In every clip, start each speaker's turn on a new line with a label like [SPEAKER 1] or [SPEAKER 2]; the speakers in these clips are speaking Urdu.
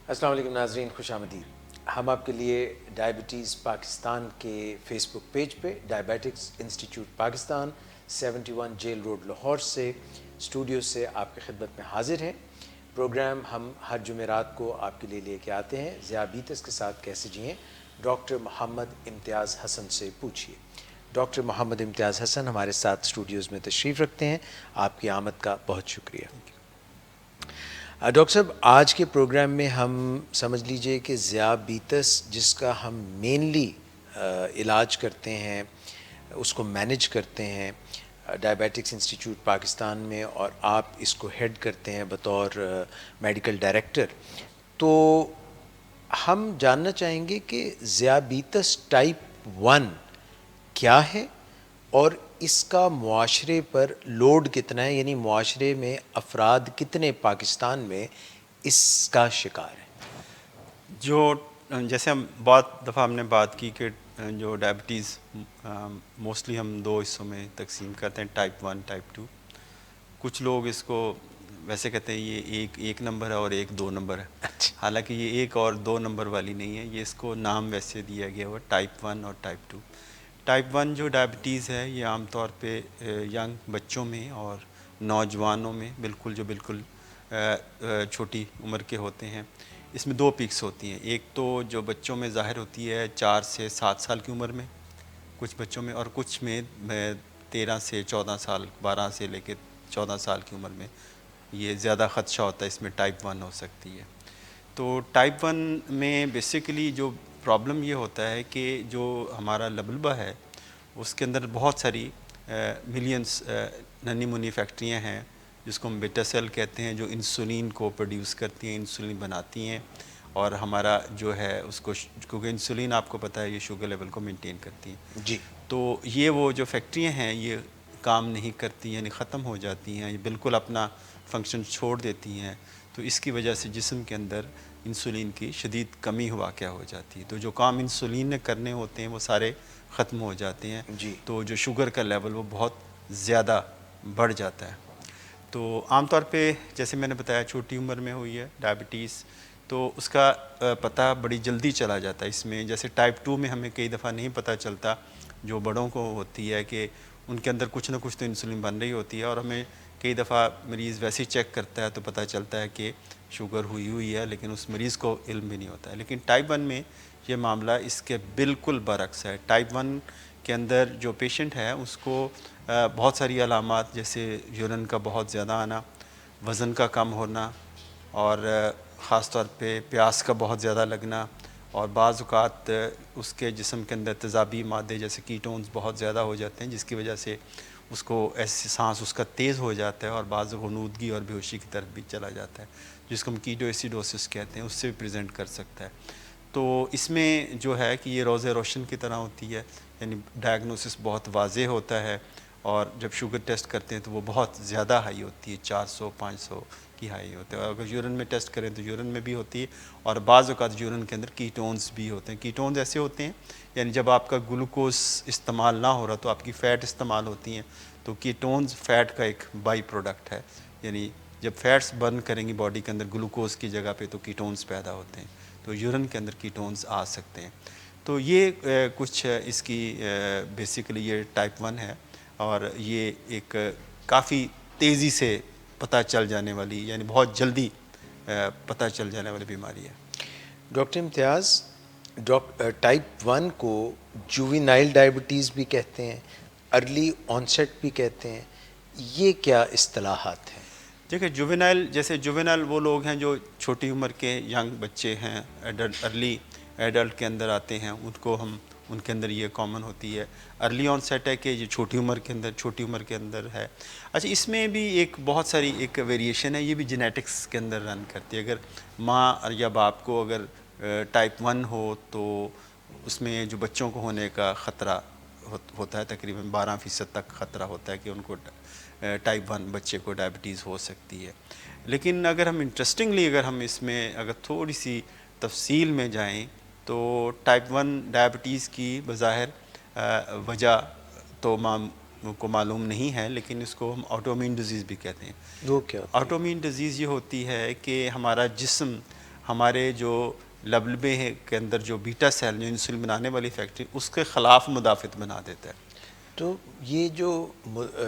[SPEAKER 1] السلام علیکم ناظرین، خوش آمدید۔ ہم آپ کے لیے ڈائبٹیز پاکستان کے فیس بک پیج پہ diabetics institute Pakistan 71 jail road Lahore سے اسٹوڈیو سے آپ کی خدمت میں حاضر ہیں۔ پروگرام ہم ہر جمعرات کو آپ کے لیے لے کے آتے ہیں، ذیابیطس کے ساتھ کیسے جئیں، ڈاکٹر محمد امتیاز حسن سے پوچھیے۔ ڈاکٹر محمد امتیاز حسن ہمارے ساتھ اسٹوڈیوز میں تشریف رکھتے ہیں، آپ کی آمد کا بہت شکریہ۔ ڈاکٹر صاحب، آج کے پروگرام میں ہم سمجھ لیجئے کہ ذیابیطس جس کا ہم مینلی علاج کرتے ہیں، اس کو مینج کرتے ہیں ڈائبیٹکس انسٹیٹیوٹ پاکستان میں، اور آپ اس کو ہیڈ کرتے ہیں بطور میڈیکل ڈائریکٹر، تو ہم جاننا چاہیں گے کہ ذیابیطس ٹائپ 1 کیا ہے اور اس کا معاشرے پر لوڈ کتنا ہے، یعنی معاشرے میں افراد کتنے پاکستان میں اس کا شکار ہیں؟
[SPEAKER 2] جو جیسے بہت دفعہ ہم نے بات کی کہ جو ڈائبٹیز موسٹلی ہم دو حصوں میں تقسیم کرتے ہیں، ٹائپ 1 ٹائپ 2۔ کچھ لوگ اس کو ویسے کہتے ہیں یہ ایک نمبر ہے اور ایک 2 نمبر ہے، حالانکہ یہ ایک اور 2 نمبر والی نہیں ہے، یہ اس کو نام ویسے دیا گیا ہوا ٹائپ 1 اور ٹائپ 2۔ ٹائپ 1 جو ڈائبٹیز ہے یہ عام طور پہ ینگ بچوں میں اور نوجوانوں میں بالکل چھوٹی عمر کے ہوتے ہیں۔ اس میں 2 پیکس ہوتی ہیں، ایک تو جو بچوں میں ظاہر ہوتی ہے 4 سے 7 سال کی عمر میں کچھ بچوں میں، اور کچھ میں 13 سے 14 سال، 12 سے لے کے 14 سال کی عمر میں یہ زیادہ خدشہ ہوتا ہے، اس میں ٹائپ 1 ہو سکتی ہے۔ تو ٹائپ 1 میں بیسیکلی جو پرابلم یہ ہوتا ہے کہ جو ہمارا لبلبہ ہے اس کے اندر بہت ساری ملینز ننھی منی فیکٹریاں ہیں جس کو ہم بیٹا سیل کہتے ہیں، جو انسولین کو پروڈیوس کرتی ہیں، انسولین بناتی ہیں، اور ہمارا جو ہے اس کو، کیونکہ انسولین آپ کو پتہ ہے یہ شوگر لیول کو مینٹین کرتی ہیں،
[SPEAKER 1] جی،
[SPEAKER 2] تو یہ وہ جو فیکٹریاں ہیں یہ کام نہیں کرتی، یعنی ختم ہو جاتی ہیں، یہ بالکل اپنا فنکشن چھوڑ دیتی ہیں، تو اس کی وجہ سے جسم کے اندر انسولین کی شدید کمی واقع ہو جاتی ہے، تو جو کام انسولین نے کرنے ہوتے ہیں وہ سارے ختم ہو جاتے ہیں،
[SPEAKER 1] جی،
[SPEAKER 2] تو جو شوگر کا لیول وہ بہت زیادہ بڑھ جاتا ہے۔ تو عام طور پہ جیسے میں نے بتایا چھوٹی عمر میں ہوئی ہے ڈائبٹیز، تو اس کا پتہ بڑی جلدی چلا جاتا ہے۔ اس میں جیسے ٹائپ 2 میں ہمیں کئی دفعہ نہیں پتہ چلتا، جو بڑوں کو ہوتی ہے کہ ان کے اندر کچھ نہ کچھ تو انسولین بن رہی ہوتی ہے، اور ہمیں کئی دفعہ مریض ویسے ہی چیک کرتا ہے تو پتہ چلتا ہے کہ شوگر ہوئی ہے، لیکن اس مریض کو علم بھی نہیں ہوتا ہے۔ لیکن ٹائپ 1 میں یہ معاملہ اس کے بالکل برعکس ہے۔ ٹائپ 1 کے اندر جو پیشنٹ ہے اس کو بہت ساری علامات، جیسے یورین کا بہت زیادہ آنا، وزن کا کم ہونا، اور خاص طور پہ پیاس کا بہت زیادہ لگنا، اور بعض اوقات اس کے جسم کے اندر تیزابی مادے جیسے کیٹونز بہت زیادہ ہو جاتے ہیں، جس کی وجہ سے اس کو ایسے سانس اس کا تیز ہو جاتا ہے، اور بعض غنودگی اور بے ہوشی کی طرف بھی چلا جاتا ہے، جس کو ہم کیٹو ایسیڈوسس کہتے ہیں، اس سے بھی پریزنٹ کر سکتا ہے۔ تو اس میں جو ہے کہ یہ روز روشن کی طرح ہوتی ہے، یعنی ڈائگنوسس بہت واضح ہوتا ہے، اور جب شوگر ٹیسٹ کرتے ہیں تو وہ بہت زیادہ ہائی ہوتی ہے، 400 500 کی ہائی ہوتی ہے، اور اگر یورین میں ٹیسٹ کریں تو یورین میں بھی ہوتی ہے، اور بعض اوقات یورین کے اندر کیٹونز بھی ہوتے ہیں۔ کیٹونز ایسے ہوتے ہیں یعنی جب آپ کا گلوکوز استعمال نہ ہو رہا تو آپ کی فیٹ استعمال ہوتی ہیں، تو کیٹونز فیٹ کا ایک بائی پروڈکٹ ہے، یعنی جب فیٹس برن کریں گی باڈی کے اندر گلوکوز کی جگہ پہ تو کیٹونز پیدا ہوتے ہیں، تو یورین کے اندر کیٹونز آ سکتے ہیں۔ تو یہ کچھ اس کی بیسیکلی یہ ٹائپ 1 ہے، اور یہ ایک کافی تیزی سے پتہ چل جانے والی، یعنی بہت جلدی پتہ چل جانے والی بیماری ہے۔
[SPEAKER 1] ڈاکٹر امتیاز، ٹائپ 1 کو جووینائل ڈائبٹیز بھی کہتے ہیں، ارلی آنسیٹ بھی کہتے ہیں، یہ کیا اصطلاحات ہیں؟
[SPEAKER 2] دیکھیں جووینائل، جیسے جووینائل وہ لوگ ہیں جو چھوٹی عمر کے ینگ بچے ہیں، ارلی ایڈلٹ کے اندر آتے ہیں، ان کے اندر یہ کامن ہوتی ہے۔ ارلی آن سیٹ ہے کہ یہ چھوٹی عمر کے اندر ہے۔ اچھا، اس میں بھی ایک بہت ساری ایک ویریشن ہے، یہ بھی جینیٹکس کے اندر رن کرتی ہے۔ اگر ماں یا باپ کو اگر ٹائپ 1 ہو تو اس میں جو بچوں کو ہونے کا خطرہ ہوتا ہے، تقریباً 12% تک خطرہ ہوتا ہے کہ ان کو ٹائپ 1 بچے کو ڈائبٹیز ہو سکتی ہے۔ لیکن اگر ہم انٹرسٹنگلی اگر ہم اس میں اگر تھوڑی سی تفصیل میں جائیں تو ٹائپ 1 ڈائبٹیز کی بظاہر وجہ تو کو معلوم نہیں ہے، لیکن اس کو ہم آٹومین ڈیزیز بھی کہتے ہیں۔
[SPEAKER 1] وہ کیا ہوتی ہے؟
[SPEAKER 2] آٹومین ڈیزیز یہ ہوتی ہے کہ ہمارا جسم ہمارے جو لبلبے کے اندر جو بیٹا سیل جو انسولین بنانے والی فیکٹری اس کے خلاف مدافعت بنا دیتا ہے.
[SPEAKER 1] تو یہ جو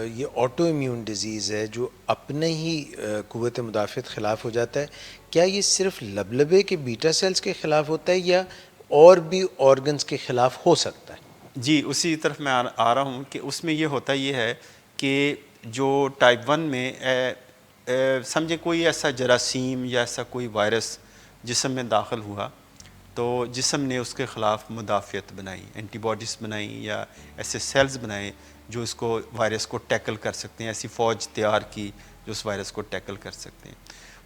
[SPEAKER 1] یہ آٹو امیون ڈیزیز ہے جو اپنے ہی قوت مدافعت خلاف ہو جاتا ہے، کیا یہ صرف لبلبے کے بیٹا سیلز کے خلاف ہوتا ہے یا اور بھی آرگنز کے خلاف ہو سکتا ہے؟
[SPEAKER 2] جی اسی طرف میں آ رہا ہوں کہ اس میں یہ ہوتا یہ ہے کہ جو ٹائپ 1 میں سمجھے کوئی ایسا جراثیم یا ایسا کوئی وائرس جسم میں داخل ہوا تو جسم نے اس کے خلاف مدافعت بنائی، اینٹی باڈیز بنائیں یا ایسے سیلز بنائے جو اس کو وائرس کو ٹیکل کر سکتے ہیں، ایسی فوج تیار کی جو اس وائرس کو ٹیکل کر سکتے ہیں.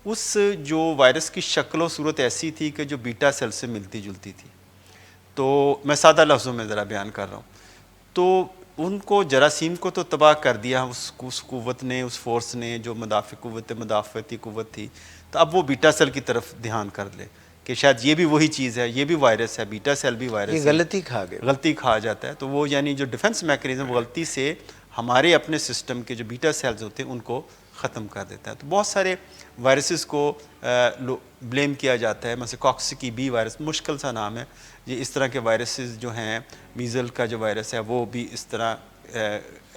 [SPEAKER 2] اس جو وائرس کی شکل و صورت ایسی تھی کہ جو بیٹا سیل سے ملتی جلتی تھی. تو میں سادہ لفظوں میں ذرا بیان کر رہا ہوں. تو ان کو جراثیم کو تو تباہ کر دیا اس قوت نے، اس فورس نے جو مدافعتی قوت تھی. تو اب وہ بیٹا سیل کی طرف دھیان کر لے کہ شاید یہ بھی وہی چیز ہے، یہ بھی وائرس ہے، بیٹا سیل بھی وائرس ہے،
[SPEAKER 1] یہ غلطی کھا گئے،
[SPEAKER 2] غلطی کھا جاتا ہے. تو وہ یعنی جو ڈیفنس میکینزم غلطی سے ہمارے اپنے سسٹم کے جو بیٹا سیلز ہوتے ہیں ان کو ختم کر دیتا ہے. تو بہت سارے وائرسز کو بلیم کیا جاتا ہے، مثلا کاکسکی بی وائرس مشکل سا نام ہے. یہ اس طرح کے وائرسز جو ہیں، میزل کا جو وائرس ہے وہ بھی اس طرح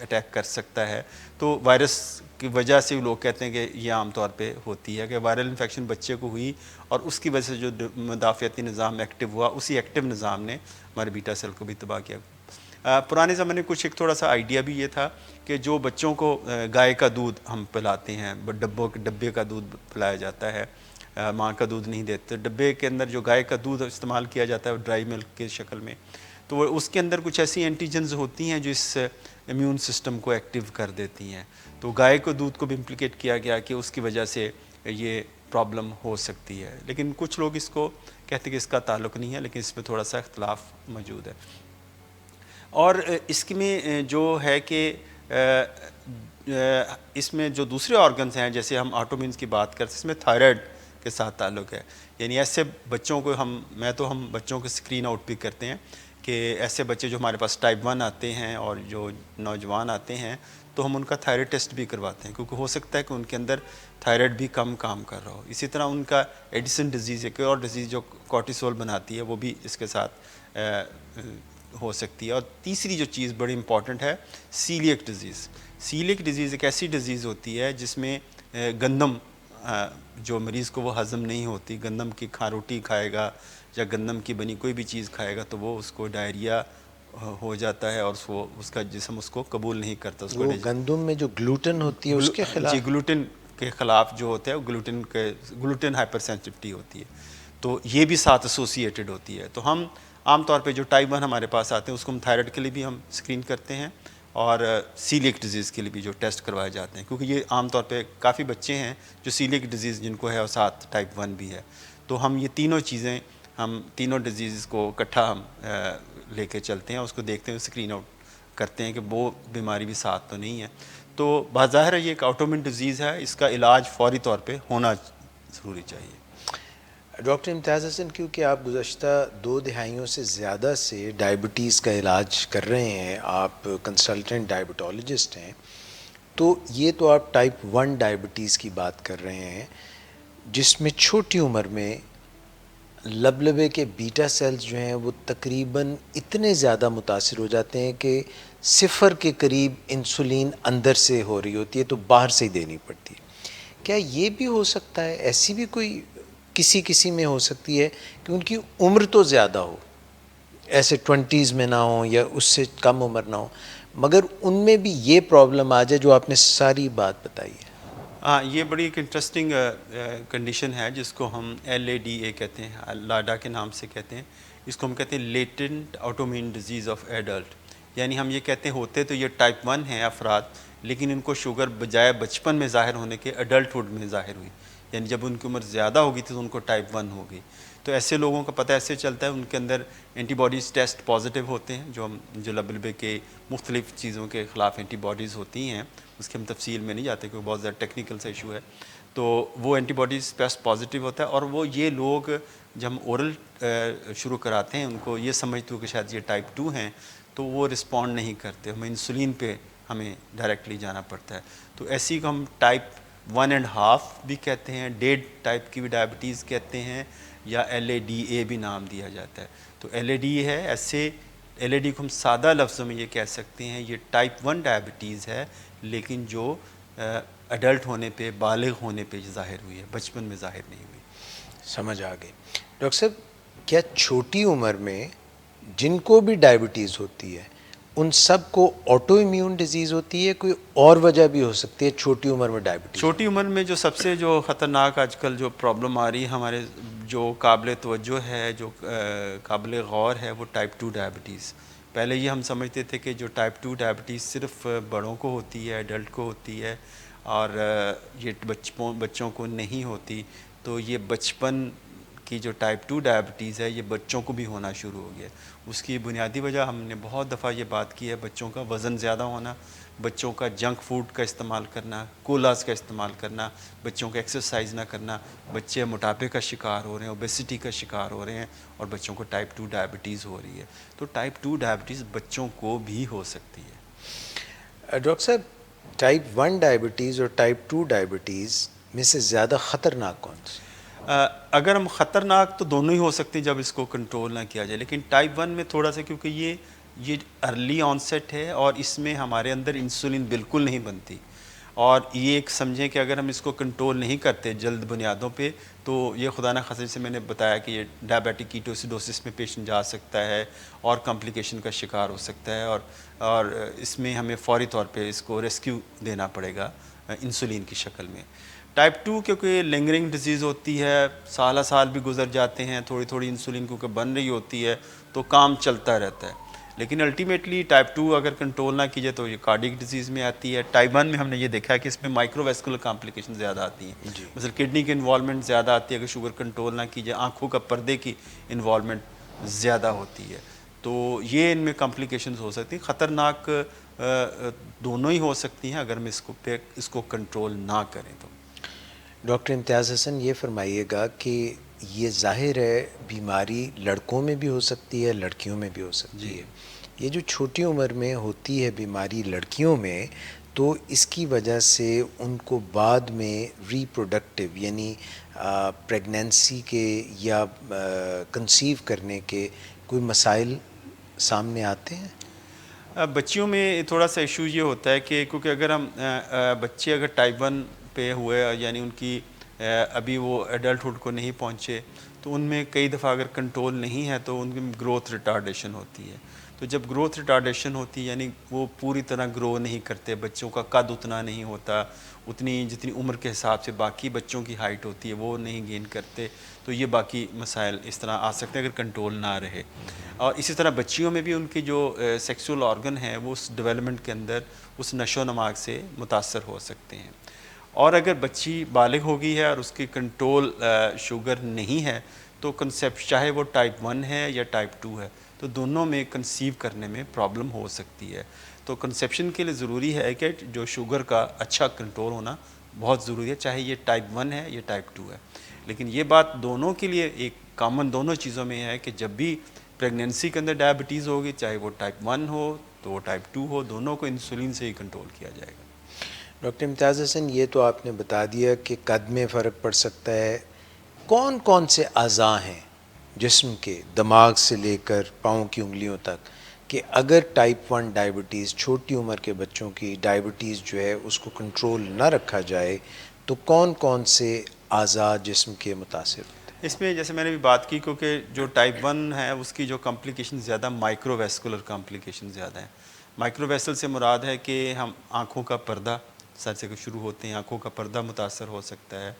[SPEAKER 2] اٹیک کر سکتا ہے. تو وائرس کی وجہ سے لوگ کہتے ہیں کہ یہ عام طور پہ ہوتی ہے کہ وائرل انفیکشن بچے کو ہوئی اور اس کی وجہ سے جو مدافعتی نظام ایکٹیو ہوا، اسی ایکٹیو نظام نے ہمارے بیٹا سیل کو بھی تباہ کیا. پرانے زمانے میں کچھ ایک تھوڑا سا آئیڈیا بھی یہ تھا کہ جو بچوں کو گائے کا دودھ ہم پلاتے ہیں، ڈبے کا دودھ پلایا جاتا ہے، ماں کا دودھ نہیں دیتے، ڈبے کے اندر جو گائے کا دودھ استعمال کیا جاتا ہے ڈرائی ملک کی شکل میں، تو اس کے اندر کچھ ایسی اینٹیجنز ہوتی ہیں جو اس امیون سسٹم کو ایکٹیو کر دیتی ہیں. تو گائے کو دودھ کو بھی امپلیکیٹ کیا گیا کہ اس کی وجہ سے یہ پرابلم ہو سکتی ہے. لیکن کچھ لوگ اس کو کہتے ہیں کہ اس کا تعلق نہیں ہے، لیکن اس میں تھوڑا سا اختلاف موجود ہے. اور اس میں جو ہے کہ اس میں جو دوسرے آرگنز ہیں، جیسے ہم آٹومینز کی بات کرتے ہیں، اس میں تھائرائڈ کے ساتھ تعلق ہے. یعنی ایسے بچوں کو ہم بچوں کو اسکرین آؤٹ بھی کرتے ہیں کہ ایسے بچے جو ہمارے پاس ٹائپ 1 آتے ہیں اور جو نوجوان آتے ہیں تو ہم ان کا تھائرائڈ ٹیسٹ بھی کرواتے ہیں، کیونکہ ہو سکتا ہے کہ ان کے اندر تھائرائڈ بھی کم کام کر رہا ہو. اسی طرح ان کا ایڈیسن ڈیزیز، ایک اور ڈیزیز جو کورٹیسول بناتی ہے، وہ بھی اس کے ساتھ ہو سکتی ہے. اور تیسری جو چیز بڑی امپورٹنٹ ہے، سیلیک ڈیزیز. سیلیک ڈیزیز ایک ایسی ڈیزیز ہوتی ہے جس میں گندم جو مریض کو وہ ہضم نہیں ہوتی، گندم کی روٹی کھائے گا یا گندم کی بنی کوئی بھی چیز کھائے گا تو وہ اس کو ڈائریا ہو جاتا ہے اور اس کا جسم اس کو قبول نہیں کرتا. اس کو
[SPEAKER 1] گندم میں جو گلوٹن ہوتی ہے اس کے خلاف،
[SPEAKER 2] جی گلوٹن کے خلاف جو ہوتا ہے وہ گلوٹن ہائپر سینسٹیوٹی ہوتی ہے، تو یہ بھی ساتھ ایسوسیٹڈ ہوتی ہے. تو ہم عام طور پہ جو ٹائپ 1 ہمارے پاس آتے ہیں اس کو ہم تھائرائڈ کے لیے بھی ہم اسکرین کرتے ہیں اور سیلیک ڈیزیز کے لیے بھی جو ٹیسٹ کروائے جاتے ہیں، کیونکہ یہ عام طور پہ کافی بچے ہیں جو سیلیک ڈیزیز جن کو ہے اور ساتھ ٹائپ 1 بھی ہے. تو ہم یہ تینوں چیزیں، ہم تینوں ڈیزیز کو اکٹھا ہم لے کے چلتے ہیں، اس کو دیکھتے ہیں، اسکرین آؤٹ کرتے ہیں کہ وہ بیماری بھی ساتھ تو نہیں ہے. تو بظاہر ہے یہ ایک آٹومن ڈیزیز ہے، اس کا علاج فوری طور پہ ہونا ضروری چاہیے.
[SPEAKER 1] ڈاکٹر امتیاز حسن، کیونکہ آپ گزشتہ 2 دہائیوں سے زیادہ سے ڈائبٹیز کا علاج کر رہے ہیں، آپ کنسلٹنٹ ڈائبٹولوجسٹ ہیں، تو یہ تو آپ ٹائپ 1 ڈائبٹیز کی بات کر رہے ہیں جس میں چھوٹی عمر میں لبلبے کے بیٹا سیلز جو ہیں وہ تقریباً اتنے زیادہ متاثر ہو جاتے ہیں کہ 0 کے قریب انسولین اندر سے ہو رہی ہوتی ہے تو باہر سے ہی دینی پڑتی ہے. کیا یہ بھی ہو سکتا ہے، ایسی بھی کوئی کسی میں ہو سکتی ہے کہ ان کی عمر تو زیادہ ہو، ایسے 20s میں نہ ہو یا اس سے کم عمر نہ ہو، مگر ان میں بھی یہ پرابلم آ جائے جو آپ نے ساری بات بتائی ہے؟
[SPEAKER 2] ہاں، یہ بڑی ایک انٹرسٹنگ کنڈیشن ہے جس کو ہم LADA کہتے ہیں، لاڈا کے نام سے کہتے ہیں. اس کو ہم کہتے ہیں لیٹنٹ آٹومین ڈیزیز آف ایڈلٹ. یعنی ہم یہ کہتے ہیں ہوتے تو یہ ٹائپ 1 ہیں افراد، لیکن ان کو شوگر بجائے بچپن میں ظاہر ہونے کے ایڈلٹہڈ میں ظاہر ہوئی. یعنی جب ان کی عمر زیادہ ہو گئی تھی تو ان کو ٹائپ 1 ہو گئی. تو ایسے لوگوں کا پتہ ایسے چلتا ہے ان کے اندر اینٹی باڈیز ٹیسٹ پازیٹیو ہوتے ہیں، جو لبلبے کے مختلف چیزوں کے خلاف اینٹی باڈیز ہوتی ہیں، اس کی ہم تفصیل میں نہیں جاتے کیونکہ بہت زیادہ ٹیکنیکل سا ایشو ہے. تو وہ اینٹی باڈیز ٹیسٹ پازیٹیو ہوتا ہے اور وہ یہ لوگ جب ہم اورل شروع کراتے ہیں ان کو یہ سمجھتے ہو کہ شاید یہ ٹائپ 2 ہیں تو وہ رسپونڈ نہیں کرتے، ہمیں انسولین پہ ہمیں ڈائریکٹلی جانا پڑتا ہے. تو ایسی کو ہم ٹائپ 1.5 بھی کہتے ہیں, ڈیڈ ٹائپ کی بھی ڈائبٹیز کہتے ہیں, یا LADA بھی نام دیا جاتا ہے. تو LAD ہے, ایسے LAD کو ہم سادہ لفظوں میں یہ کہہ سکتے ہیں یہ ٹائپ 1 ڈائبٹیز ہے, لیکن جو ایڈلٹ ہونے پہ, بالغ ہونے پہ ظاہر ہوئی ہے, بچپن میں ظاہر نہیں ہوئی.
[SPEAKER 1] سمجھ آ گئی. ڈاکٹر صاحب کیا چھوٹی عمر میں جن کو بھی ڈائبٹیز ہوتی ہے ان سب کو آٹو امیون ڈیزیز ہوتی ہے, کوئی اور وجہ بھی ہو سکتی ہے چھوٹی عمر میں ڈائبٹیز؟
[SPEAKER 2] چھوٹی عمر میں جو سب سے جو خطرناک آج کل جو پرابلم آ رہی ہے ہمارے, جو قابل توجہ ہے, جو قابل غور ہے, وہ ٹائپ 2 ڈائبٹیز. پہلے یہ ہم سمجھتے تھے کہ جو ٹائپ 2 ڈائبٹیز صرف بڑوں کو ہوتی ہے, ایڈلٹ کو ہوتی ہے, اور یہ بچوں کو نہیں ہوتی. تو یہ بچپن کی جو ٹائپ 2 ڈائبٹیز ہے یہ بچوں کو بھی ہونا شروع ہو گیا. اس کی بنیادی وجہ ہم نے بہت دفعہ یہ بات کی ہے, بچوں کا وزن زیادہ ہونا, بچوں کا جنک فوڈ کا استعمال کرنا, کولاز کا استعمال کرنا, بچوں کا ایکسرسائز نہ کرنا, بچے موٹاپے کا شکار ہو رہے ہیں, اوبیسٹی کا شکار ہو رہے ہیں, اور بچوں کو ٹائپ 2 ڈائبٹیز ہو رہی ہے. تو ٹائپ 2 ڈائبٹیز بچوں کو بھی ہو سکتی ہے.
[SPEAKER 1] ڈاکٹر صاحب ٹائپ 1 ڈائبٹیز اور ٹائپ 2 ڈائبٹیز میں سے زیادہ خطرناک کون سی؟
[SPEAKER 2] اگر ہم خطرناک تو دونوں ہی ہو سکتے ہیں جب اس کو کنٹرول نہ کیا جائے, لیکن ٹائپ 1 میں تھوڑا سا, کیونکہ یہ ارلی آنسیٹ ہے اور اس میں ہمارے اندر انسولین بالکل نہیں بنتی, اور یہ ایک سمجھیں کہ اگر ہم اس کو کنٹرول نہیں کرتے جلد بنیادوں پہ تو یہ خدا نہ خاصے سے میں نے بتایا کہ یہ ڈائبیٹک کیٹوسیڈوسس میں پیشنٹ جا سکتا ہے اور کمپلیکیشن کا شکار ہو سکتا ہے, اور اس میں ہمیں فوری طور پہ اس کو ریسکیو دینا پڑے گا انسولین کی شکل میں. ٹائپ 2 کیونکہ لنگرنگ ڈیزیز ہوتی ہے, سالہ سال بھی گزر جاتے ہیں, تھوڑی تھوڑی انسولین کیونکہ بن رہی ہوتی ہے تو کام چلتا رہتا ہے, لیکن الٹیمیٹلی ٹائپ 2 اگر کنٹرول نہ کی جائے تو یہ کارڈک ڈیزیز میں آتی ہے. ٹائپ 1 میں ہم نے یہ دیکھا ہے کہ اس میں مائکرو ویسکولر کمپلیکیشن زیادہ آتی ہیں, مثلا کڈنی کی انوالومنٹ زیادہ آتی ہے اگر شوگر کنٹرول نہ کی جائے, آنکھوں کا پردے کی انوالومنٹ زیادہ ہوتی ہے, تو یہ ان میں کمپلیکیشنز ہو سکتی ہیں. خطرناک دونوں ہی ہو سکتی ہیں اگر ہم اس کو کنٹرول نہ کریں تو.
[SPEAKER 1] ڈاکٹر امتیاز حسن یہ فرمائیے گا کہ یہ ظاہر ہے بیماری لڑکوں میں بھی ہو سکتی ہے, لڑکیوں میں بھی ہو سکتی ہے. یہ جو چھوٹی عمر میں ہوتی ہے بیماری لڑکیوں میں, تو اس کی وجہ سے ان کو بعد میں ری پروڈکٹیو یعنی پریگنینسی کے یا کنسیو کرنے کے کوئی مسائل سامنے آتے ہیں؟
[SPEAKER 2] بچیوں میں تھوڑا سا ایشو یہ ہوتا ہے کہ کیونکہ اگر ہم بچے اگر ٹائپ 1 پہ ہوئے, یعنی ان کی ابھی وہ ایڈلٹ ہوڈ کو نہیں پہنچے, تو ان میں کئی دفعہ اگر کنٹرول نہیں ہے تو ان کی گروتھ ریٹارڈیشن ہوتی ہے. تو جب گروتھ ریٹارڈیشن ہوتی ہے یعنی وہ پوری طرح گرو نہیں کرتے, بچوں کا قد اتنا نہیں ہوتا, اتنی جتنی عمر کے حساب سے باقی بچوں کی ہائٹ ہوتی ہے وہ نہیں گین کرتے, تو یہ باقی مسائل اس طرح آ سکتے ہیں اگر کنٹرول نہ رہے. اور اسی طرح بچیوں میں بھی ان کی جو سیکسول آرگن ہے وہ اس ڈیولپمنٹ کے اندر اس نشو و نما سے متاثر ہو سکتے ہیں. اور اگر بچی بالغ ہو گئی ہے اور اس کی کنٹرول شوگر نہیں ہے تو کنسیپٹ چاہے وہ ٹائپ 1 ہے یا ٹائپ 2 ہے تو دونوں میں کنسیو کرنے میں پرابلم ہو سکتی ہے. تو کنسیپشن کے لیے ضروری ہے کہ جو شوگر کا اچھا کنٹرول ہونا بہت ضروری ہے, چاہے یہ ٹائپ 1 ہے یا ٹائپ 2 ہے. لیکن یہ بات دونوں کے لیے ایک کامن دونوں چیزوں میں ہے کہ جب بھی پریگنینسی کے اندر ڈائبٹیز ہوگی, چاہے وہ ٹائپ 1 ہو تو وہ ٹائپ 2 ہو, دونوں کو انسولین سے ہی کنٹرول کیا جائے گا.
[SPEAKER 1] ڈاکٹر امتیاز حسن یہ تو آپ نے بتا دیا کہ قد میں فرق پڑ سکتا ہے, کون کون سے اعضاء ہیں جسم کے, دماغ سے لے کر پاؤں کی انگلیوں تک, کہ اگر ٹائپ 1 ڈائبٹیز چھوٹی عمر کے بچوں کی ڈائبٹیز جو ہے اس کو کنٹرول نہ رکھا جائے تو کون کون سے اعضاء جسم کے متاثر ہوتے ہیں؟
[SPEAKER 2] اس میں جیسے میں نے بھی بات کی کیونکہ جو ٹائپ 1 ہے اس کی جو کمپلیکیشن زیادہ مائکرو ویسکولر کمپلیکیشن زیادہ ہیں. مائکرو ویسل سے مراد ہے کہ ہم آنکھوں کا پردہ سر سے شروع ہوتے ہیں, آنکھوں کا پردہ متاثر ہو سکتا ہے.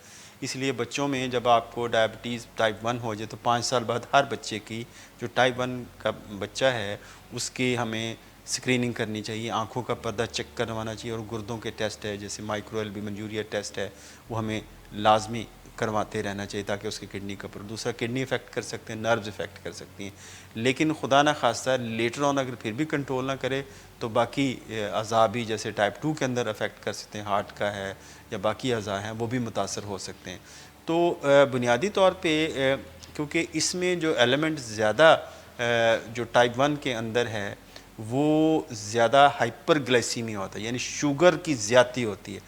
[SPEAKER 2] اس لیے بچوں میں جب آپ کو ڈائبٹیز ٹائپ 1 ہو جائے تو 5 سال بعد ہر بچے کی جو ٹائپ 1 کا بچہ ہے اس کی ہمیں اسکریننگ کرنی چاہیے, آنکھوں کا پردہ چیک کروانا چاہیے, اور گردوں کے ٹیسٹ ہے جیسے مائکرو البومنیوریا ٹیسٹ ہے وہ ہمیں لازمی کرواتے رہنا چاہیے تاکہ اس کی کڈنی کا دوسرا کڈنی افیکٹ کر سکتے ہیں, نروز افیکٹ کر سکتی ہیں. لیکن خدا نہ خواستہ لیٹر آن اگر پھر بھی کنٹرول نہ کرے تو باقی اعضاء بھی جیسے ٹائپ 2 کے اندر افیکٹ کر سکتے ہیں, ہارٹ کا ہے یا باقی اعضاء ہیں وہ بھی متاثر ہو سکتے ہیں. تو بنیادی طور پہ کیونکہ اس میں جو ایلیمنٹ زیادہ جو ٹائپ 1 کے اندر ہے وہ زیادہ ہائپر گلائسیمیا ہوتا ہے, یعنی شوگر کی زیادتی ہوتی ہے.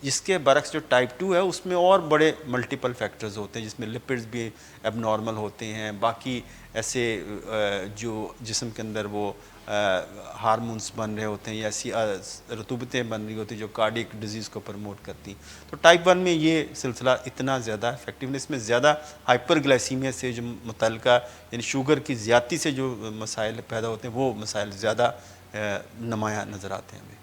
[SPEAKER 2] اس کے برعکس جو ٹائپ 2 ہے اس میں اور بڑے ملٹیپل فیکٹرز ہوتے ہیں، جس میں لپڈز بھی اب نارمل ہوتے ہیں، باقی ایسے جو جسم کے اندر وہ ہارمونس بن رہے ہوتے ہیں یا ایسی رطوبتیں بن رہی ہوتی ہیں جو کارڈیک ڈیزیز کو پروموٹ کرتی ہیں۔ تو ٹائپ 1 میں یہ سلسلہ اتنا زیادہ افیکٹونیس میں زیادہ ہائپر گلائسیمیا سے جو متعلقہ یعنی شوگر کی زیادتی سے جو مسائل پیدا ہوتے ہیں وہ مسائل زیادہ نمایاں نظر آتے ہیں ہمیں۔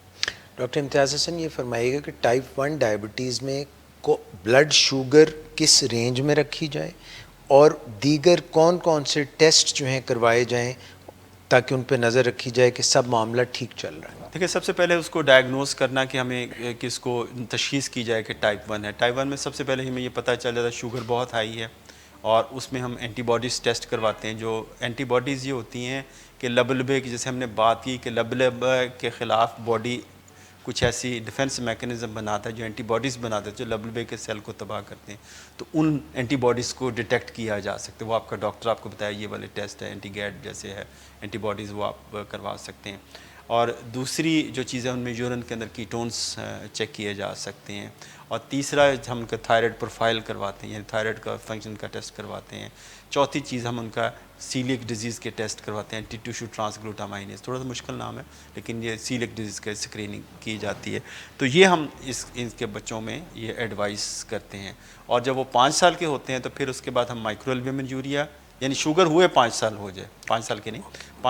[SPEAKER 1] ڈاکٹر امتیاز حسن یہ فرمائیے گا کہ ٹائپ 1 ڈائبٹیز میں بلڈ شوگر کس رینج میں رکھی جائے اور دیگر کون کون سے ٹیسٹ جو ہیں کروائے جائیں تاکہ ان پہ نظر رکھی جائے کہ سب معاملہ ٹھیک چل رہا ہے؟
[SPEAKER 2] دیکھیں سب سے پہلے اس کو ڈائگنوز کرنا کہ ہمیں کس کو تشخیص کی جائے کہ ٹائپ 1 ہے۔ ٹائپ 1 میں سب سے پہلے ہمیں یہ پتہ چل جاتا ہے شوگر بہت ہائی ہے، اور اس میں ہم اینٹی باڈیز ٹیسٹ کرواتے ہیں۔ جو اینٹی باڈیز یہ ہوتی ہیں کہ لبلبے کی، جیسے ہم نے بات کی کہ لبلبے کے خلاف باڈی کچھ ایسی ڈیفنس میکنزم بناتا ہے جو اینٹی باڈیز بناتا ہے جو لبلبے کے سیل کو تباہ کرتے ہیں، تو ان اینٹی باڈیز کو ڈیٹیکٹ کیا جا سکتا ہے۔ وہ آپ کا ڈاکٹر آپ کو بتایا یہ والے ٹیسٹ ہے، اینٹی گیٹ جیسے ہے اینٹی باڈیز، وہ آپ کروا سکتے ہیں۔ اور دوسری جو چیزیں ان میں یورین کے اندر کیٹونس چیک کیے جا سکتے ہیں، اور تیسرا ہم ان کا تھائرائڈ پروفائل کرواتے ہیں، یعنی تھائرائڈ کا فنکشن کا ٹیسٹ کرواتے ہیں۔ چوتھی چیز ہم ان کا سیلیک ڈیزیز کے ٹیسٹ کرواتے ہیں، اینٹی ٹیشو ٹرانسگلوٹامائنیز، تھوڑا سا مشکل نام ہے لیکن یہ سیلیک ڈیزیز کا اسکریننگ کی جاتی ہے۔ تو یہ ہم ان کے بچوں میں یہ ایڈوائس کرتے ہیں۔ اور جب وہ 5 سال کے ہوتے ہیں تو پھر اس کے بعد ہم مائکرو البومن یوریا، یعنی شوگر ہوئے 5 سال ہو جائے، 5 سال کے نہیں،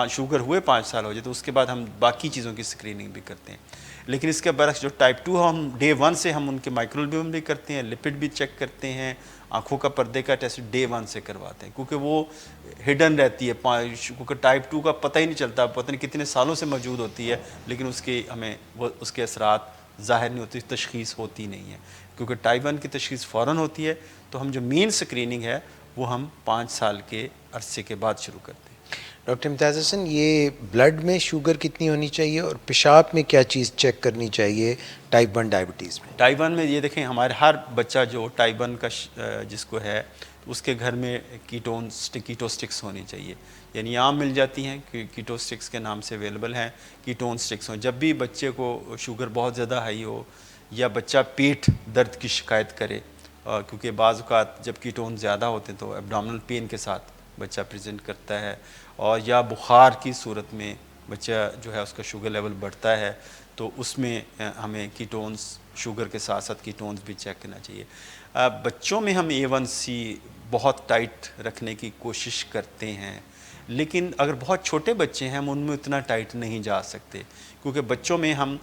[SPEAKER 2] شوگر ہوئے 5 سال ہو جائے تو اس کے بعد ہم باقی چیزوں کی اسکریننگ بھی کرتے ہیں۔ لیکن اس کے برعکس جو ٹائپ 2 ہے، ہم ڈے 1 سے ہم ان کے مائکرو البومن بھی کرتے ہیں، لپڈ بھی چیک کرتے ہیں، آنکھوں کا پردے کا ٹیسٹ ڈے 1 سے کرواتے ہیں، کیونکہ وہ ہڈن رہتی ہے، کیونکہ ٹائپ 2 کا پتہ ہی نہیں چلتا، پتہ نہیں کتنے سالوں سے موجود ہوتی ہے لیکن اس کے ہمیں وہ اس کے اثرات ظاہر نہیں ہوتی، تشخیص ہوتی نہیں ہے۔ کیونکہ ٹائپ 1 کی تشخیص فوراً ہوتی ہے تو ہم جو مین اسکریننگ ہے وہ ہم 5 سال کے عرصے کے بعد شروع کرتے ہیں۔
[SPEAKER 1] ڈاکٹر امتیاز حسن یہ بلڈ میں شوگر کتنی ہونی چاہیے اور پیشاب میں کیا چیز چیک کرنی چاہیے ٹائپ 1 ڈائبٹیز میں؟
[SPEAKER 2] ٹائپ 1 میں یہ دیکھیں ہمارے ہر بچہ جو ٹائپ 1 کا جس کو ہے اس کے گھر میں کیٹو سٹکس ہونی چاہیے، یعنی عام مل جاتی ہیں، کیٹو سٹکس کے نام سے اویلیبل ہیں، کیٹون سٹکس ہوں۔ جب بھی بچے کو شوگر بہت زیادہ ہائی ہو یا بچہ پیٹ درد کی شکایت کرے، کیونکہ بعض اوقات جب کیٹون زیادہ ہوتے ہیں تو ایبڈومنل پین کے ساتھ بچہ پریزنٹ کرتا ہے، اور یا بخار کی صورت میں بچہ جو ہے اس کا شوگر لیول بڑھتا ہے تو اس میں ہمیں کیٹونز شوگر کے ساتھ ساتھ کیٹونز بھی چیک کرنا چاہیے۔ بچوں میں ہم A1C بہت ٹائٹ رکھنے کی کوشش کرتے ہیں، لیکن اگر بہت چھوٹے بچے ہیں ہم ان میں اتنا ٹائٹ نہیں جا سکتے، کیونکہ بچوں میں ہم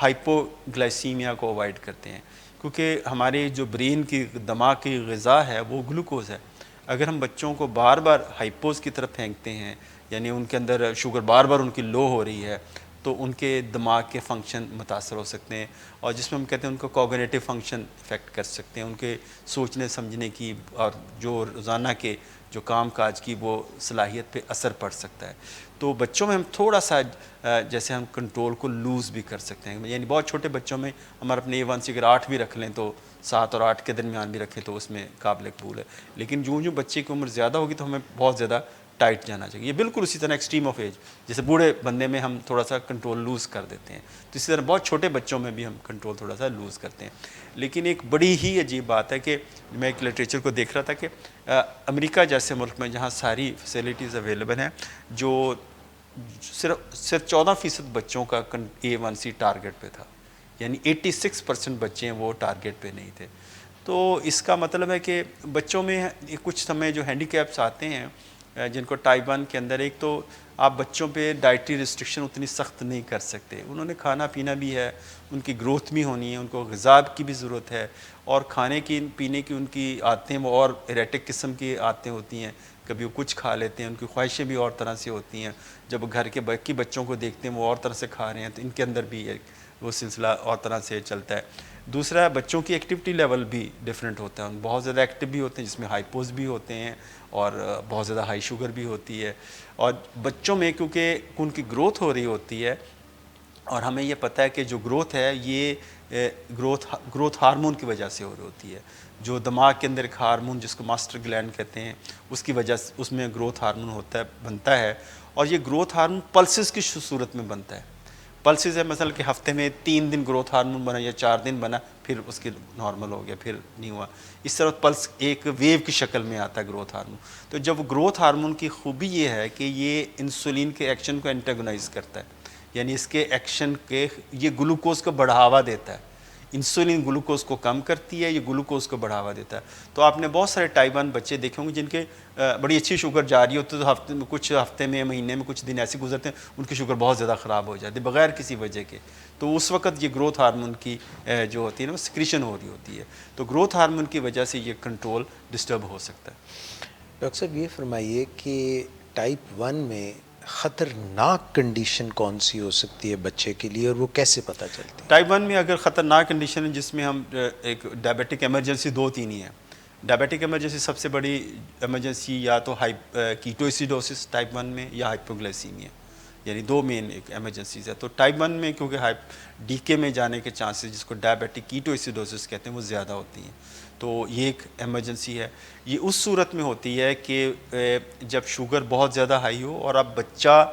[SPEAKER 2] ہائپو گلائسیمیا کو اوائڈ کرتے ہیں، کیونکہ ہمارے جو برین کی دماغ کی غذا ہے وہ گلوکوز ہے۔ اگر ہم بچوں کو بار بار ہائپوز کی طرف پھینکتے ہیں، یعنی ان کے اندر شوگر بار بار ان کی لو ہو رہی ہے، تو ان کے دماغ کے فنکشن متاثر ہو سکتے ہیں، اور جس میں ہم کہتے ہیں ان کو کوگنیٹو فنکشن افیکٹ کر سکتے ہیں، ان کے سوچنے سمجھنے کی اور جو روزانہ کے جو کام کاج کی وہ صلاحیت پہ اثر پڑ سکتا ہے۔ تو بچوں میں ہم تھوڑا سا جیسے ہم کنٹرول کو لوز بھی کر سکتے ہیں، یعنی بہت چھوٹے بچوں میں ہمارا اپنے A1C اگر 8 بھی رکھ لیں تو 7 اور 8 کے درمیان بھی رکھیں تو اس میں قابل قبول ہے، لیکن جو بچے کی عمر زیادہ ہوگی تو ہمیں بہت زیادہ ٹائٹ جانا چاہیے۔ یہ بالکل اسی طرح ایکسٹریم آف ایج، جیسے بوڑھے بندے میں ہم تھوڑا سا کنٹرول لوز کر دیتے ہیں، تو اسی طرح بہت چھوٹے بچوں میں بھی ہم کنٹرول تھوڑا سا لوز کرتے ہیں۔ لیکن ایک بڑی ہی عجیب بات ہے کہ میں ایک لٹریچر کو دیکھ رہا تھا کہ امریکہ جیسے ملک میں جہاں ساری فیسلٹیز اویلیبل ہیں، جو صرف 14% بچوں کا A1C ٹارگٹ پہ تھا، یعنی 86% بچے ہیں وہ ٹارگٹ پہ نہیں تھے۔ تو اس کا مطلب ہے کہ بچوں میں کچھ سمے جو ہینڈی کیپس آتے ہیں جن کو ٹائپ 1 کے اندر، ایک تو آپ بچوں پہ ڈائٹری ریسٹرکشن اتنی سخت نہیں کر سکتے، انہوں نے کھانا پینا بھی ہے، ان کی گروتھ بھی ہونی ہے، ان کو غذا کی بھی ضرورت ہے، اور کھانے کی پینے کی ان کی عادتیں وہ اور ایریٹک قسم کی عادتیں ہوتی ہیں، کبھی وہ کچھ کھا لیتے ہیں، ان کی خواہشیں بھی اور طرح سے ہوتی ہیں، جب گھر کے باقی بچوں کو دیکھتے ہیں وہ اور طرح سے کھا رہے ہیں تو ان کے اندر بھی وہ سلسلہ اور طرح سے چلتا ہے۔ دوسرا بچوں کی ایکٹیویٹی لیول بھی ڈیفرنٹ ہوتا ہے، بہت زیادہ ایکٹیو بھی ہوتے ہیں جس میں ہائپوز بھی ہوتے ہیں اور بہت زیادہ ہائی شوگر بھی ہوتی ہے، اور بچوں میں کیونکہ ان کی گروتھ ہو رہی ہوتی ہے، اور ہمیں یہ پتہ ہے کہ جو گروتھ ہے یہ گروتھ ہارمون کی وجہ سے ہو رہی ہوتی ہے، جو دماغ کے اندر ایک ہارمون جس کو ماسٹر گلینڈ کہتے ہیں اس کی وجہ سے اس میں گروتھ ہارمون بنتا ہے، اور یہ گروتھ ہارمون پلسز کی صورت میں بنتا ہے، پلسز ہے مثلا کہ ہفتے میں 3 دن گروتھ ہارمون بنا یا 4 دن بنا پھر اس کے نارمل ہو گیا پھر نہیں ہوا. اس طرح پلس ایک ویو کی شکل میں آتا ہے گروتھ ہارمون. تو جب گروتھ ہارمون کی خوبی یہ ہے کہ یہ انسولین کے ایکشن کو اینٹاگونائز کرتا ہے, یعنی اس کے ایکشن کے یہ گلوکوز کو بڑھاوا دیتا ہے. انسولین گلوکوز کو کم کرتی ہے, یہ گلوکوز کو بڑھاوا دیتا ہے. تو آپ نے بہت سارے ٹائپ 1 بچے دیکھے ہوں گے جن کے بڑی اچھی شوگر جاری ہوتی ہے, تو ہفتے میں کچھ ہفتے میں مہینے میں کچھ دن ایسے گزرتے ہیں ان کی شوگر بہت زیادہ خراب ہو جاتی ہے بغیر کسی وجہ کے. تو اس وقت یہ گروتھ ہارمون کی جو ہوتی ہے نا وہ سکریشن ہو رہی ہوتی ہے. تو گروتھ ہارمون کی وجہ سے یہ کنٹرول ڈسٹرب ہو سکتا ہے.
[SPEAKER 1] ڈاکٹر صاحب یہ فرمائیے کہ ٹائپ 1 میں خطرناک کنڈیشن کون سی ہو سکتی ہے بچے کے لیے اور وہ کیسے پتہ چلتی ہے؟
[SPEAKER 2] ٹائپ 1 میں اگر خطرناک کنڈیشن ہے جس میں ہم ایک ڈائبیٹک ایمرجنسی 2-3 ہی ہیں. ڈائبیٹک ایمرجنسی سب سے بڑی ایمرجنسی یا تو کیٹوسیڈوسس ٹائپ 1 میں یا ہائپوگلائسیمیا, یعنی 2 مین ایک ایمرجنسیز ہے. تو ٹائپ 1 میں کیونکہ ڈی کے میں جانے کے چانسز جس کو ڈائبیٹک کیٹوسیڈوسس کہتے ہیں وہ زیادہ ہوتی ہیں. تو یہ ایک ایمرجنسی ہے. یہ اس صورت میں ہوتی ہے کہ جب شوگر بہت زیادہ ہائی ہو اور اب بچہ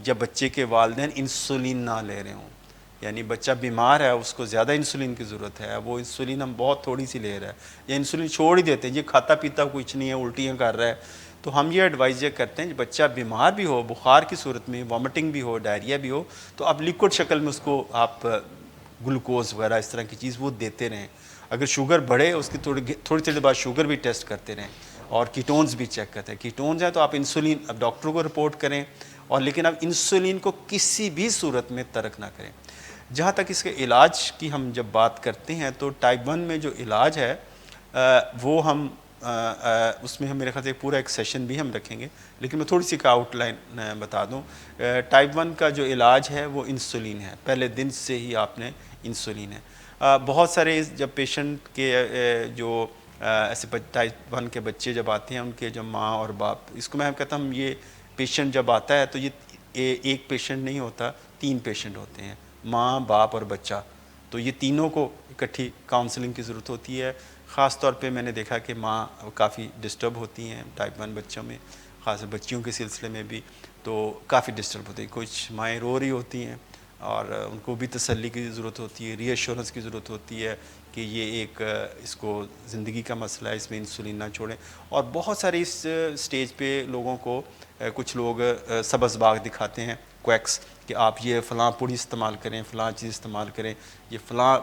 [SPEAKER 2] یا بچے کے والدین انسولین نہ لے رہے ہوں, یعنی بچہ بیمار ہے اس کو زیادہ انسولین کی ضرورت ہے, وہ انسولین ہم بہت تھوڑی سی لے رہا ہے یا انسولین چھوڑ ہی دیتے ہیں, یہ کھاتا پیتا کچھ نہیں ہے الٹیاں کر رہا ہے. تو ہم یہ ایڈوائز یہ کرتے ہیں بچہ بیمار بھی ہو, بخار کی صورت میں, وامٹنگ بھی ہو, ڈائریا بھی ہو, تو آپ لیکوڈ شکل میں اس کو آپ گلوکوز وغیرہ اس طرح کی چیز وہ دیتے رہیں. اگر شوگر بڑھے اس کی تھوڑی دیر بعد شوگر بھی ٹیسٹ کرتے رہیں اور کیٹونز بھی چیک کرتے ہیں. کیٹونز ہیں تو آپ انسولین اب ڈاکٹر کو رپورٹ کریں, اور لیکن اب انسولین کو کسی بھی صورت میں ترک نہ کریں. جہاں تک اس کے علاج کی ہم جب بات کرتے ہیں تو ٹائپ 1 میں جو علاج ہے وہ ہم اس میں ہم میرے خیال سے پورا ایک سیشن بھی ہم رکھیں گے, لیکن میں تھوڑی سی کا آؤٹ لائن بتا دوں. ٹائپ 1 کا جو علاج ہے وہ انسولین ہے, پہلے دن سے ہی آپ نے انسولین ہے. بہت سارے جب پیشنٹ کے جو ایسے ٹائپ 1 کے بچے جب آتے ہیں ان کے جو ماں اور باپ, اس کو میں کہتا ہوں یہ پیشنٹ جب آتا ہے تو یہ ایک پیشنٹ نہیں ہوتا, 3 پیشنٹ ہوتے ہیں, ماں باپ اور بچہ. تو یہ تینوں کو اکٹھی کاؤنسلنگ کی ضرورت ہوتی ہے. خاص طور پہ میں نے دیکھا کہ ماں کافی ڈسٹرب ہوتی ہیں ٹائپ 1 بچوں میں, خاص بچیوں کے سلسلے میں بھی تو کافی ڈسٹرب ہوتی ہیں. کچھ مائیں رو رہی ہوتی ہیں اور ان کو بھی تسلی کی ضرورت ہوتی ہے, ری ایشورنس کی ضرورت ہوتی ہے کہ یہ ایک اس کو زندگی کا مسئلہ ہے, اس میں انسولین نہ چھوڑیں. اور بہت سارے اس سٹیج پہ لوگوں کو کچھ لوگ سبز باغ دکھاتے ہیں, کویکس, کہ آپ یہ فلاں پوڑی استعمال کریں, فلاں چیز استعمال کریں, یہ فلاں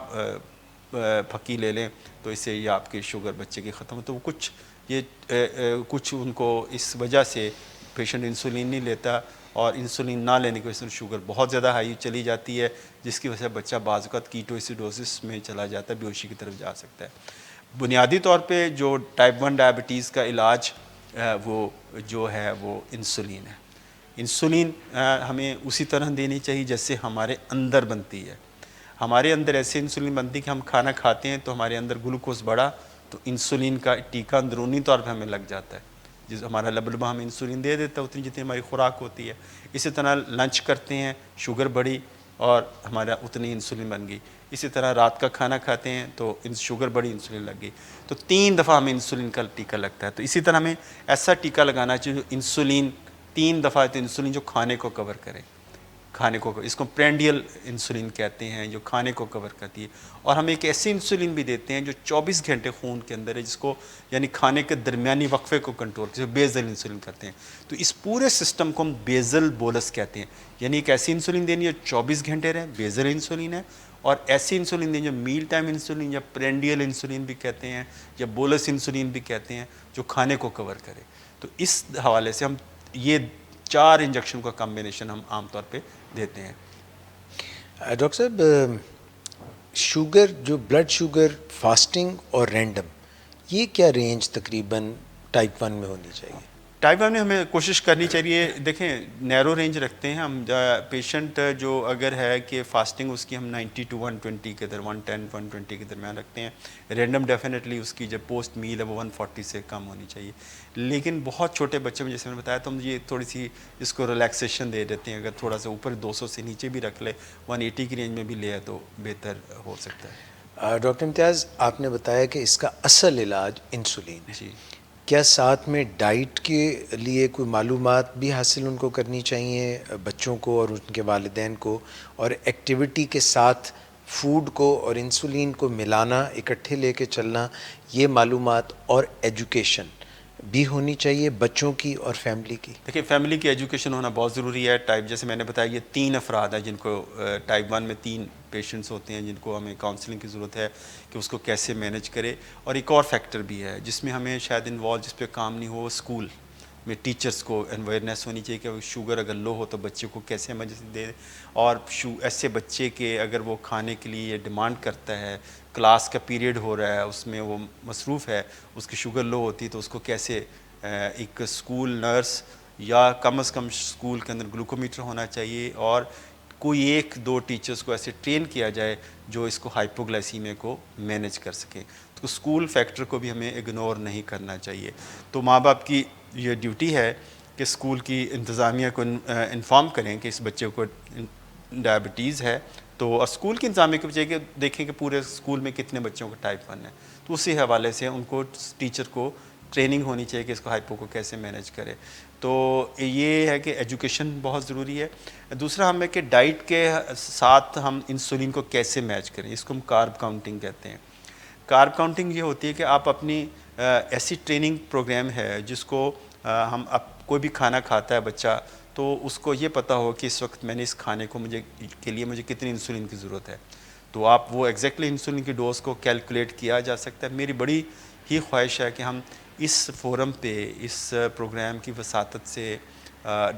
[SPEAKER 2] پھکی لے لیں تو اس سے یہ آپ کی شوگر بچے کی ختم ہو. تو کچھ کچھ ان کو اس وجہ سے پیشنٹ انسولین نہیں لیتا, اور انسولین نہ لینے کی وجہ سے شوگر بہت زیادہ ہائی چلی جاتی ہے, جس کی وجہ سے بچہ بعض اوقات کیٹوسیڈوسس میں چلا جاتا ہے, بیہوشی کی طرف جا سکتا ہے. بنیادی طور پہ جو ٹائپ 1 ڈائبٹیز کا علاج وہ جو ہے وہ انسولین ہے. انسولین ہمیں اسی طرح دینی چاہیے جیسے ہمارے اندر بنتی ہے. ہمارے اندر ایسے انسولین بنتی ہے کہ ہم کھانا کھاتے ہیں تو ہمارے اندر گلوکوز بڑھا تو انسولین کا ٹیکہ اندرونی طور پہ ہمیں لگ جاتا ہے, جس ہمارا لبلبہ ہمیں انسولین دے دیتا ہے اتنی جتنی ہماری خوراک ہوتی ہے. اسی طرح لنچ کرتے ہیں, شوگر بڑھی اور ہمارا اتنی انسولین بن گئی. اسی طرح رات کا کھانا کھاتے ہیں تو شوگر بڑی, انسولین لگ گئی. تو 3 دفعہ ہمیں انسولین کا ٹیکہ لگتا ہے. تو اسی طرح ہمیں ایسا ٹیکہ لگانا چاہیے جو انسولین 3 دفعہ تو انسولین جو کھانے کو کور کرے, کھانے کو, اس کو پرینڈیل انسولین کہتے ہیں جو کھانے کو کور کرتی ہے. اور ہم ایک ایسی انسولین بھی دیتے ہیں جو 24 گھنٹے خون کے اندر ہے, جس کو یعنی کھانے کے درمیانی وقفے کو کنٹرول کرتے ہیں, بیزل انسولین کرتے ہیں. تو اس پورے سسٹم کو ہم بیزل بولس کہتے ہیں, یعنی ایک ایسی انسولین دینی ہے 24 گھنٹے رہے, بیزل انسولین ہے, اور ایسی انسولین دیں جو میل ٹائم انسولین یا پرینڈیل انسولین بھی کہتے ہیں یا بولس انسولین بھی کہتے ہیں, جو کھانے کو کور کرے. تو اس حوالے سے ہم یہ 4 انجیکشن کا کمبینیشن ہم عام طور پہ دیتے ہیں.
[SPEAKER 1] ڈاکٹر صاحب شوگر جو بلڈ شوگر فاسٹنگ اور رینڈم, یہ کیا رینج تقریباً ٹائپ 1 میں ہونی چاہیے؟
[SPEAKER 2] ٹائپ 1 میں ہمیں کوشش کرنی چاہیے, دیکھیں نیرو رینج رکھتے ہیں ہم. پیشنٹ جو اگر ہے کہ فاسٹنگ اس کی ہم 90 to 120 کے در 110 120 کے درمیان رکھتے ہیں. رینڈم ڈیفینیٹلی اس کی جب پوسٹ میل ہے وہ 140 سے کم ہونی چاہیے. لیکن بہت چھوٹے بچے میں جیسے میں نے بتایا تو ہم یہ تھوڑی سی اس کو ریلیکسیشن دے دیتے ہیں, اگر تھوڑا سا اوپر 200 سے نیچے بھی رکھ لے, 180 کی رینج میں بھی لے تو بہتر ہو سکتا ہے.
[SPEAKER 1] ڈاکٹر امتیاز, آپ نے بتایا کہ اس کا اصل علاج انسولین ہے.
[SPEAKER 2] جی,
[SPEAKER 1] کیا ساتھ میں ڈائٹ کے لیے کوئی معلومات بھی حاصل ان کو کرنی چاہیے بچوں کو اور ان کے والدین کو، اور ایکٹیویٹی کے ساتھ فوڈ کو اور انسولین کو ملانا، اکٹھے لے کے چلنا، یہ معلومات اور ایجوکیشن بھی ہونی چاہیے بچوں کی اور فیملی کی؟
[SPEAKER 2] دیکھیے فیملی کی ایجوکیشن ہونا بہت ضروری ہے. ٹائپ جیسے میں نے بتایا یہ 3 افراد ہیں جن کو ٹائپ 1 میں 3 پیشنٹس ہوتے ہیں جن کو ہمیں کاؤنسلنگ کی ضرورت ہے کہ اس کو کیسے مینیج کرے. اور ایک اور فیکٹر بھی ہے جس میں ہمیں شاید انوالو، جس پہ کام نہیں ہو، اسکول میں ٹیچرس کو اویئرنیس ہونی چاہیے کہ شوگر اگر لو ہو تو بچے کو کیسے ایمرجنسی دے. اور ایسے بچے کے اگر وہ کھانے کے لیے ڈیمانڈ کرتا ہے، کلاس کا پیریڈ ہو رہا ہے، اس میں وہ مصروف ہے، اس کی شوگر لو ہوتی ہے، تو اس کو کیسے ایک اسکول نرس یا کم از کم اسکول کے اندر گلوکومیٹر ہونا چاہیے، اور کوئی 1-2 ٹیچرز کو ایسے ٹرین کیا جائے جو اس کو ہائپوگلائسیمیا کو مینیج کر سکیں. تو اسکول فیکٹر کو بھی ہمیں اگنور نہیں کرنا چاہیے. تو ماں باپ کی یہ ڈیوٹی ہے کہ اسکول کی انتظامیہ کو انفارم کریں کہ اس بچے کو ڈائبٹیز ہے. تو اسکول کی انتظامیہ کو چاہیے کہ دیکھیں کہ پورے اسکول میں کتنے بچوں کو ٹائپ 1 ہے، تو اسی حوالے سے ان کو ٹیچر کو ٹریننگ ہونی چاہیے کہ اس کو ہائپو کو کیسے مینیج کرے. تو یہ ہے کہ ایجوکیشن بہت ضروری ہے. دوسرا ہم ہے کہ ڈائٹ کے ساتھ ہم انسولین کو کیسے میچ کریں، اس کو ہم کارب کاؤنٹنگ کہتے ہیں. کارب کاؤنٹنگ یہ ہوتی ہے کہ آپ اپنی ایسی ٹریننگ پروگرام ہے جس کو ہم کوئی بھی کھانا کھاتا ہے بچہ تو اس کو یہ پتہ ہو کہ اس وقت میں نے اس کھانے کو کے لیے مجھے کتنی انسولین کی ضرورت ہے. تو آپ وہ ایگزیکٹلی انسولین کی ڈوز کو کیلکولیٹ کیا جا سکتا ہے. میری بڑی ہی خواہش ہے کہ ہم اس فورم پہ اس پروگرام کی وساطت سے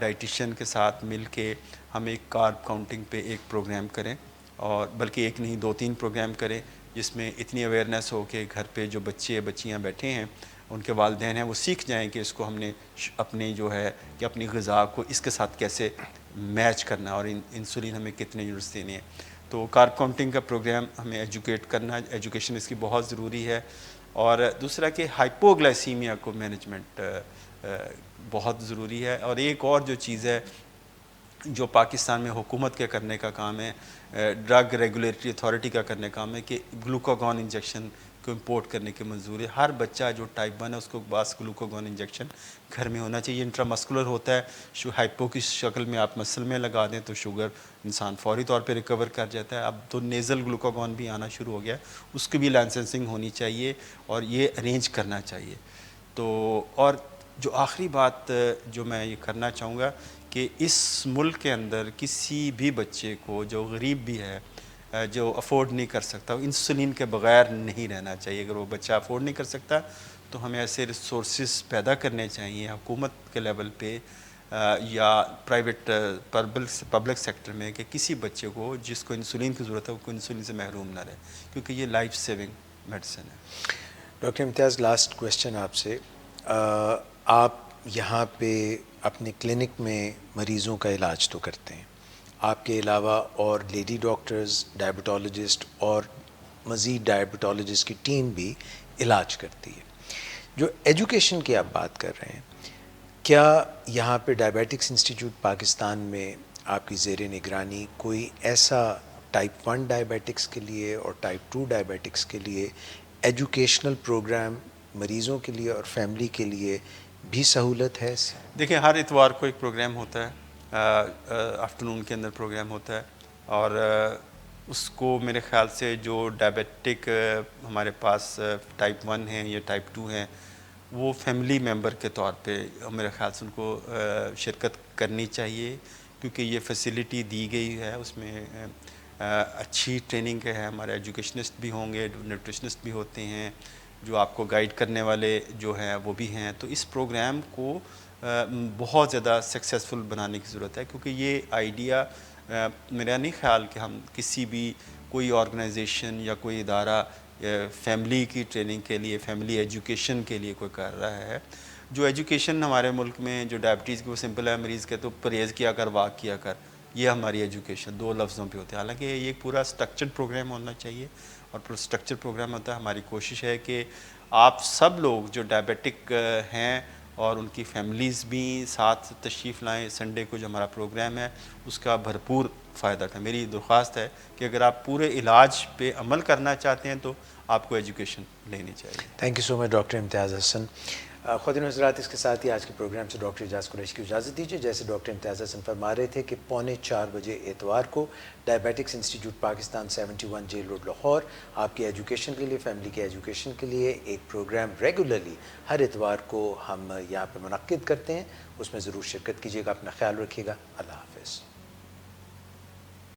[SPEAKER 2] ڈائٹیشین کے ساتھ مل کے ہم ایک کارب کاؤنٹنگ پہ ایک پروگرام کریں، اور بلکہ ایک نہیں 2-3 پروگرام کریں جس میں اتنی اویئرنیس ہو کہ گھر پہ جو بچے بچیاں بیٹھے ہیں ان کے والدین ہیں وہ سیکھ جائیں کہ اس کو ہم نے اپنی جو ہے کہ اپنی غذا کو اس کے ساتھ کیسے میچ کرنا اور انسولین ہمیں کتنے یونٹس دینی ہے. تو کارب کاؤنٹنگ کا پروگرام ہمیں ایجوکیٹ کرنا، ایجوکیشن اس کی بہت ضروری ہے. اور دوسرا کہ ہائپوگلائسیمیا کو مینجمنٹ بہت ضروری ہے. اور ایک اور جو چیز ہے جو پاکستان میں حکومت کے کرنے کا کام ہے، ڈرگ ریگولیٹری اتھارٹی کا کرنے کا کام ہے کہ گلوکاگون انجیکشن کو امپورٹ کرنے کی منظوری ہے. ہر بچہ جو ٹائپ 1 ہے اس کو بعض گلوکاگون انجیکشن گھر میں ہونا چاہیے. انٹرا مسکولر ہوتا ہے، ہائپو کی شکل میں آپ مسل میں لگا دیں تو شوگر انسان فوری طور پہ ریکور کر جاتا ہے. اب تو نیزل گلوکاگون بھی آنا شروع ہو گیا، اس کی بھی لائسنسنگ ہونی چاہیے اور یہ ارینج کرنا چاہیے. تو اور جو آخری بات جو میں یہ کرنا چاہوں گا کہ اس ملک کے اندر کسی بھی بچے کو جو غریب بھی ہے، جو افورڈ نہیں کر سکتا، انسولین کے بغیر نہیں رہنا چاہیے. اگر وہ بچہ افورڈ نہیں کر سکتا تو ہمیں ایسے ریسورسز پیدا کرنے چاہیے حکومت کے لیول پہ یا پرائیویٹ پبلک سیکٹر میں کہ کسی بچے کو جس کو انسولین کی ضرورت ہے وہ انسولین سے محروم نہ رہے، کیونکہ یہ لائف سیونگ میڈیسن ہے.
[SPEAKER 1] ڈاکٹر امتیاز، لاسٹ کویشچن آپ سے. آپ یہاں پہ اپنے کلینک میں مریضوں کا علاج تو کرتے ہیں، آپ کے علاوہ اور لیڈی ڈاکٹرز، ڈائبٹالوجسٹ اور مزید ڈائبٹالوجسٹ کی ٹیم بھی علاج کرتی ہے. جو ایجوکیشن کی آپ بات کر رہے ہیں، کیا یہاں پہ ڈائبیٹکس انسٹیٹیوٹ پاکستان میں آپ کی زیر نگرانی کوئی ایسا ٹائپ 1 ڈائبیٹکس کے لیے اور ٹائپ 2 ڈائبیٹکس کے لیے ایجوکیشنل پروگرام مریضوں کے لیے اور فیملی کے لیے بھی سہولت ہے؟
[SPEAKER 2] دیکھیں ہر اتوار کو ایک پروگرام ہوتا ہے، آفٹرنون کے اندر پروگرام ہوتا ہے، اور اس کو میرے خیال سے جو ڈائبیٹک ہمارے پاس ٹائپ 1 ہیں یا ٹائپ 2 ہیں وہ فیملی ممبر کے طور پہ میرے خیال سے ان کو شرکت کرنی چاہیے، کیونکہ یہ فیسیلیٹی دی گئی ہے. اس میں اچھی ٹریننگ ہے، ہمارے ایجوکیشنسٹ بھی ہوں گے، نیوٹریشنسٹ بھی ہوتے ہیں، جو آپ کو گائیڈ کرنے والے جو ہیں وہ بھی ہیں. تو اس پروگرام کو بہت زیادہ سکسیزفل بنانے کی ضرورت ہے، کیونکہ یہ آئیڈیا میرا نہیں خیال کہ ہم کسی بھی کوئی آرگنائزیشن یا کوئی ادارہ فیملی کی ٹریننگ کے لیے، فیملی ایجوکیشن کے لیے کوئی کر رہا ہے. جو ایجوکیشن ہمارے ملک میں جو ڈائبٹیز کی وہ سمپل ہے، مریض کے تو پرہیز کیا کر، واک کیا کر، یہ ہماری ایجوکیشن 2 لفظوں پہ ہوتے ہیں. حالانکہ یہ ایک پورا اسٹرکچرڈ پروگرام ہونا چاہیے، اور پورا اسٹرکچر پروگرام ہوتا ہے. ہماری کوشش ہے کہ آپ سب لوگ جو ڈائبیٹک ہیں اور ان کی فیملیز بھی ساتھ تشریف لائیں. سنڈے کو جو ہمارا پروگرام ہے اس کا بھرپور فائدہ تھا. میری درخواست ہے کہ اگر آپ پورے علاج پہ عمل کرنا چاہتے ہیں تو آپ کو ایجوکیشن لینی چاہیے.
[SPEAKER 1] Thank you so much doctor امتیاز حسن. خواتین و حضرات، اس کے ساتھ ہی آج کے پروگرام سے ڈاکٹر اعجاز قریشی کی اجازت دیجیے. جیسے ڈاکٹر امتیاز حسن فرما رہے تھے کہ 3:45 اتوار کو diabetics institute Pakistan 71 jail road Lahore آپ کی ایجوکیشن کے لیے، فیملی کے ایجوکیشن کے لیے ایک پروگرام ریگولرلی ہر اتوار کو ہم یہاں پہ منعقد کرتے ہیں. اس میں ضرور شرکت کیجیے گا. اپنا خیال رکھیے گا. اللہ